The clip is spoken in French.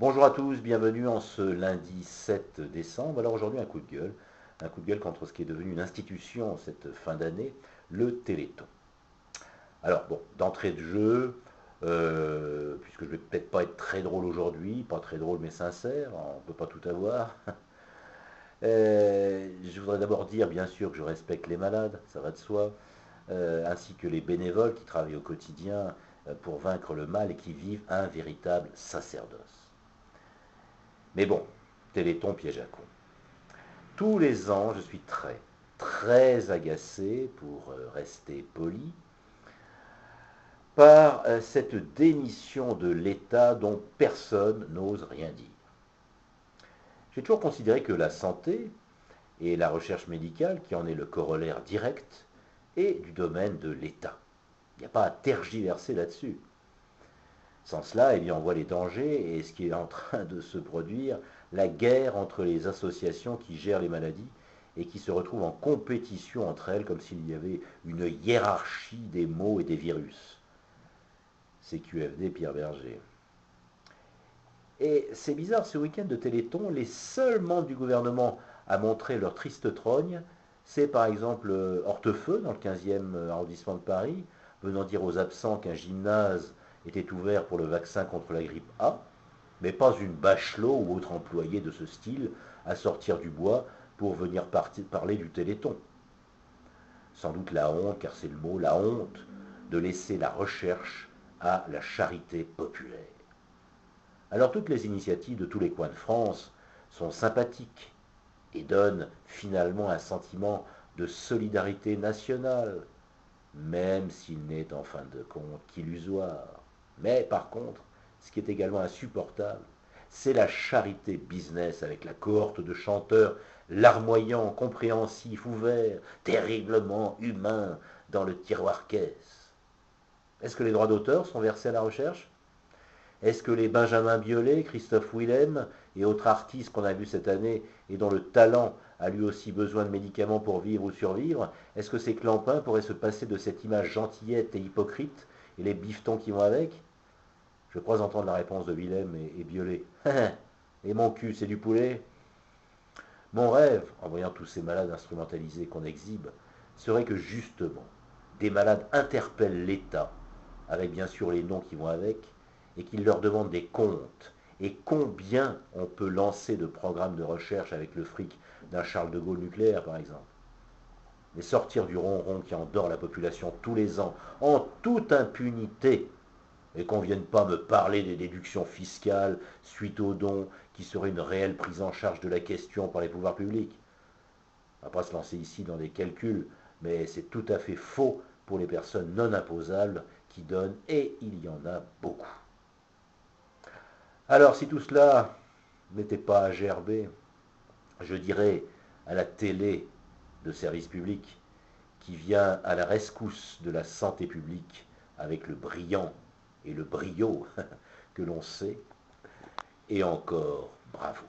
Bonjour à tous, bienvenue en ce lundi 7 décembre. Alors aujourd'hui un coup de gueule contre ce qui est devenu une institution cette fin d'année, le Téléthon. Alors bon, d'entrée de jeu, puisque je vais peut-être pas être très drôle aujourd'hui, pas très drôle mais sincère, on ne peut pas tout avoir. Je voudrais d'abord dire bien sûr que je respecte les malades, ça va de soi, ainsi que les bénévoles qui travaillent au quotidien pour vaincre le mal et qui vivent un véritable sacerdoce. Mais bon, Téléthon piège à con. Tous les ans, je suis très agacé, pour rester poli, par cette démission de l'État dont personne n'ose rien dire. J'ai toujours considéré que la santé et la recherche médicale, qui en est le corollaire direct, est du domaine de l'État. Il n'y a pas à tergiverser là-dessus. Sans cela, on voit les dangers et ce qui est en train de se produire, la guerre entre les associations qui gèrent les maladies et qui se retrouvent en compétition entre elles comme s'il y avait une hiérarchie des maux et des virus. CQFD, Pierre Berger. Et c'est bizarre, ce week-end de Téléthon, les seuls membres du gouvernement à montrer leur triste trogne, c'est par exemple Hortefeux, dans le 15e arrondissement de Paris, venant dire aux absents qu'un gymnase était ouvert pour le vaccin contre la grippe A, mais pas une Bachelot ou autre employé de ce style à sortir du bois pour venir parler du Téléthon. Sans doute la honte, car c'est le mot, la honte de laisser la recherche à la charité populaire. Alors toutes les initiatives de tous les coins de France sont sympathiques et donnent finalement un sentiment de solidarité nationale, même s'il n'est en fin de compte qu'illusoire. Mais par contre, ce qui est également insupportable, c'est la charité business avec la cohorte de chanteurs larmoyants, compréhensifs, ouverts, terriblement humains dans le tiroir caisse. Est-ce que les droits d'auteur sont versés à la recherche? Est-ce que les Benjamin Biolay, Christophe Willem et autres artistes qu'on a vus cette année et dont le talent a lui aussi besoin de médicaments pour vivre ou survivre, est-ce que ces clampins pourraient se passer de cette image gentillette et hypocrite et les bifetons qui vont avec? Je crois entendre la réponse de Willem et Biolay. Et mon cul, c'est du poulet? Mon rêve, en voyant tous ces malades instrumentalisés qu'on exhibe, serait que justement, des malades interpellent l'État, avec bien sûr les noms qui vont avec, et qu'ils leur demandent des comptes. Et combien on peut lancer de programmes de recherche avec le fric d'un Charles de Gaulle nucléaire, par exemple? Mais sortir du ronron qui endort la population tous les ans, en toute impunité, et qu'on ne vienne pas me parler des déductions fiscales suite aux dons, qui seraient une réelle prise en charge de la question par les pouvoirs publics. On ne va pas se lancer ici dans des calculs, mais c'est tout à fait faux pour les personnes non imposables qui donnent, et il y en a beaucoup. Alors, si tout cela n'était pas à gerber, je dirais à la télé de service public qui vient à la rescousse de la santé publique avec le brillant et le brio que l'on sait, et encore bravo.